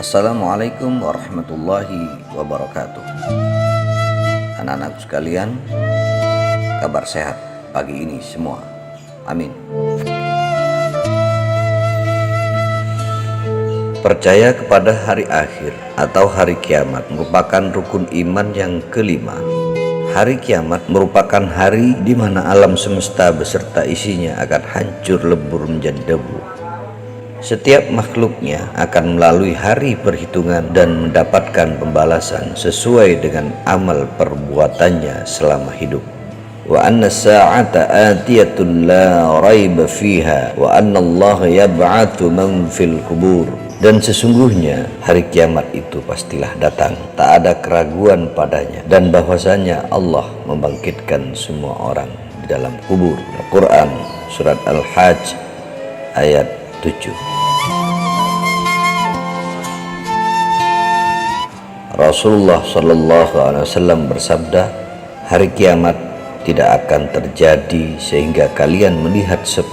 Assalamualaikum warahmatullahi wabarakatuh. Anak-anak sekalian, kabar sehat pagi ini semua. Amin. Percaya kepada hari akhir atau hari kiamat merupakan rukun iman yang kelima. Hari kiamat merupakan hari di mana alam semesta beserta isinya akan hancur lebur menjadi debu. Setiap makhluknya akan melalui hari perhitungan dan mendapatkan pembalasan sesuai dengan amal perbuatannya selama hidup. Wa anna sa'ata atiyatun la raiba fiha wa anna Allah yab'atsu man fil kubur. Dan sesungguhnya hari kiamat itu pastilah datang, tak ada keraguan padanya, dan bahwasanya Allah membangkitkan semua orang di dalam kubur. Al-Quran Surat Al-Hajj ayat 7. Rasulullah SAW bersabda, hari kiamat tidak akan terjadi sehingga kalian melihat 10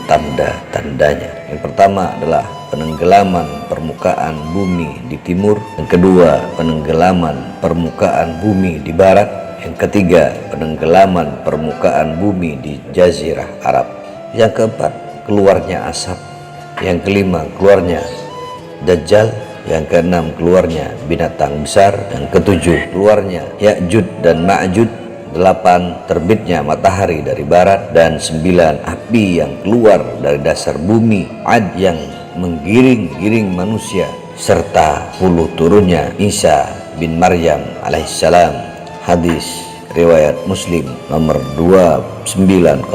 tanda-tandanya. Yang pertama adalah penenggelaman permukaan bumi di timur. Yang kedua, penenggelaman permukaan bumi di barat. Yang ketiga, penenggelaman permukaan bumi di Jazirah Arab. Yang keempat, keluarnya asap. Yang kelima, keluarnya Dajjal. Yang keenam, keluarnya binatang besar. Yang ketujuh, keluarnya Ya'juj dan Ma'juj. 8, terbitnya matahari dari barat. Dan 9, api yang keluar dari dasar bumi, Ad yang menggiring-giring manusia, serta 10 turunnya Isa bin Maryam alaihissalam. Hadis riwayat Muslim nomor 2901,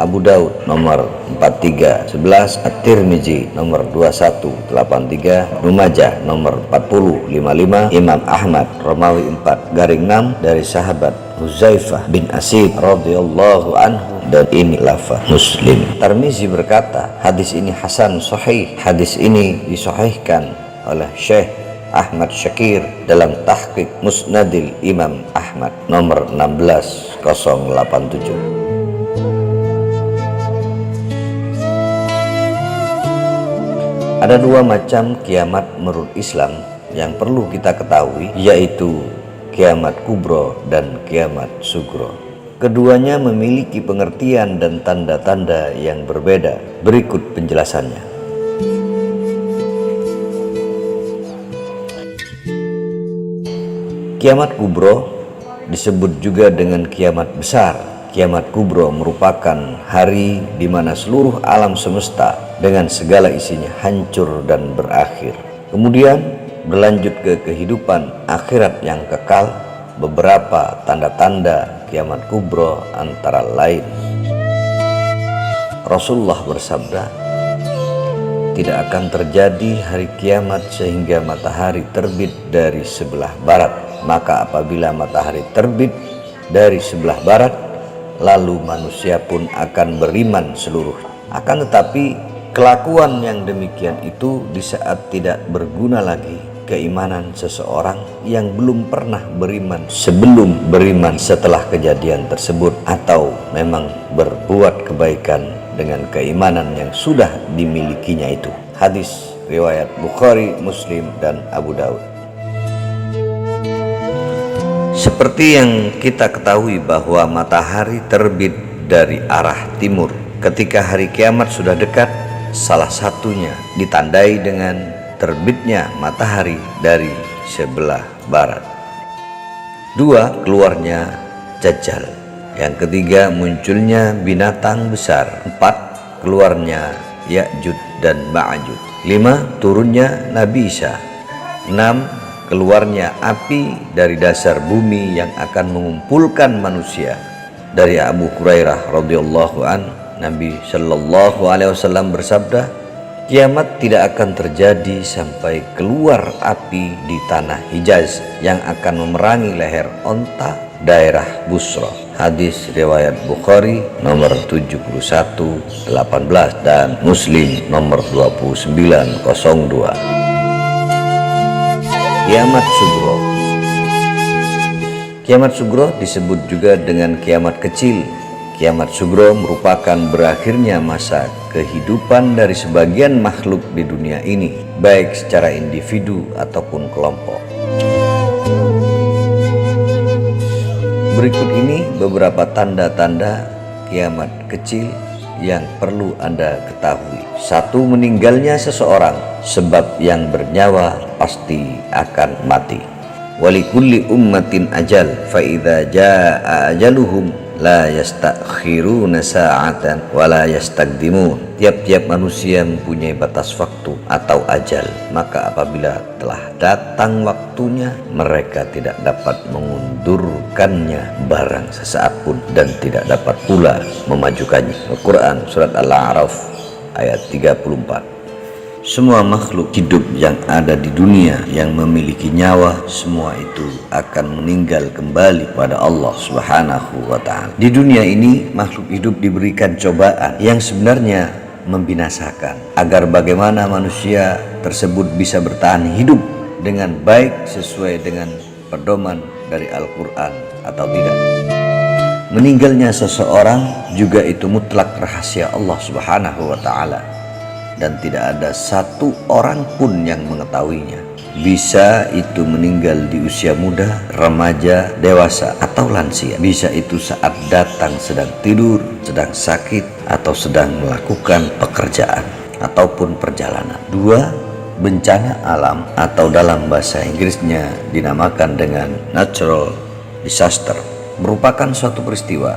Abu Daud nomor 4311, At-Tirmizi nomor 2183, Ibnu Majah nomor 4055, Imam Ahmad Romawi 4-6 dari sahabat Huzaifah bin Asid radhiyallahu anhu, dan ini lafaz Muslim. Tirmizi berkata, hadis ini hasan sahih. Hadis ini disahihkan oleh Syekh Ahmad Syakir dalam Tahqiq Musnadil Imam Ahmad nomor 16087. Ada 2 macam kiamat menurut Islam yang perlu kita ketahui, yaitu kiamat kubro dan kiamat sugro. Keduanya memiliki pengertian dan tanda-tanda yang berbeda. Berikut penjelasannya. Kiamat kubro disebut juga dengan kiamat besar. Kiamat kubro merupakan hari di mana seluruh alam semesta dengan segala isinya hancur dan berakhir. Kemudian berlanjut ke kehidupan akhirat yang kekal. Beberapa tanda-tanda kiamat kubro antara lain, Rasulullah bersabda, tidak akan terjadi hari kiamat sehingga matahari terbit dari sebelah barat. Maka apabila matahari terbit dari sebelah barat, lalu manusia pun akan beriman seluruh. Akan tetapi kelakuan yang demikian itu di saat tidak berguna lagi keimanan seseorang yang belum pernah beriman sebelum beriman setelah kejadian tersebut, atau memang berbuat kebaikan dengan keimanan yang sudah dimilikinya itu. Hadis riwayat Bukhari, Muslim, dan Abu Daud. Seperti yang kita ketahui bahwa matahari terbit dari arah timur ketika hari kiamat sudah dekat, salah satunya ditandai dengan terbitnya matahari dari sebelah barat. 2, keluarnya Dajjal. Yang ketiga, munculnya binatang besar. 4, keluarnya Ya'juj dan Ma'juj. 5, turunnya Nabi Isa. 6, keluarnya api dari dasar bumi yang akan mengumpulkan manusia. Dari Abu Hurairah radhiyallahu an, Nabi Shallallahu alaihi wasallam bersabda, kiamat tidak akan terjadi sampai keluar api di tanah Hijaz yang akan memerangi leher onta daerah Busra. Hadis riwayat Bukhari nomor 7118 dan Muslim nomor 2902. Kiamat sugro. Kiamat sugro disebut juga dengan kiamat kecil. Kiamat sugro merupakan berakhirnya masa kehidupan dari sebagian makhluk di dunia ini. baik secara individu ataupun kelompok. Berikut ini beberapa tanda-tanda kiamat kecil yang perlu Anda ketahui. 1. Meninggalnya seseorang, sebab yang bernyawa pasti akan mati. Walikulli ummatin ajal, fa idza jaa ajaluhum la yastakhiruna sa'atan wa la yastaqdimun. Tiap-tiap manusia mempunyai batas waktu atau ajal, maka apabila telah datang waktunya, mereka tidak dapat mengundurkannya barang sesaat pun dan tidak dapat pula memajukannya. Al-Quran Surat Al-A'raf ayat 34. Semua makhluk hidup yang ada di dunia yang memiliki nyawa, semua itu akan meninggal kembali pada Allah Subhanahu wa ta'ala. Di dunia ini makhluk hidup diberikan cobaan yang sebenarnya membinasakan, agar bagaimana manusia tersebut bisa bertahan hidup dengan baik sesuai dengan pedoman dari Al-Quran atau tidak. Meninggalnya seseorang juga itu mutlak rahasia Allah Subhanahu wa ta'ala, dan tidak ada satu orang pun yang mengetahuinya. Bisa itu meninggal di usia muda, remaja, dewasa, atau lansia. Bisa itu saat datang sedang tidur, sedang sakit, atau sedang melakukan pekerjaan ataupun perjalanan. 2. Bencana alam atau dalam bahasa Inggrisnya dinamakan dengan natural disaster, merupakan suatu peristiwa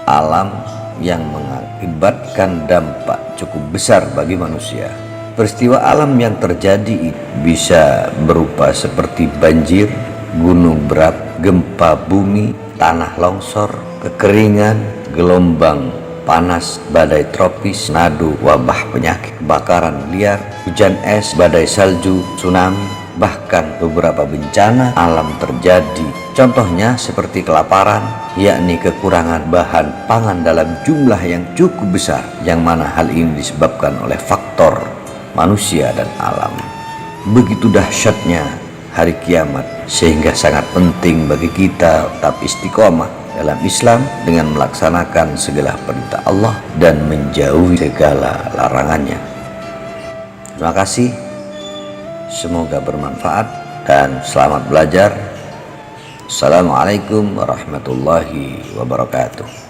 alam yang mengakibatkan dampak cukup besar bagi manusia. Peristiwa alam yang terjadi bisa berupa seperti banjir, gunung berapi, gempa bumi, tanah longsor, kekeringan, gelombang panas, badai tropis, nado, wabah penyakit, kebakaran liar, hujan es, badai salju, tsunami, bahkan beberapa bencana alam terjadi. Contohnya seperti kelaparan, yakni kekurangan bahan pangan dalam jumlah yang cukup besar, yang mana hal ini disebabkan oleh faktor manusia dan alam. Begitu dahsyatnya hari kiamat, sehingga sangat penting bagi kita tetap istiqomah dalam Islam dengan melaksanakan segala perintah Allah dan menjauhi segala larangannya. Terima kasih. Semoga bermanfaat dan selamat belajar. Assalamualaikum warahmatullahi wabarakatuh.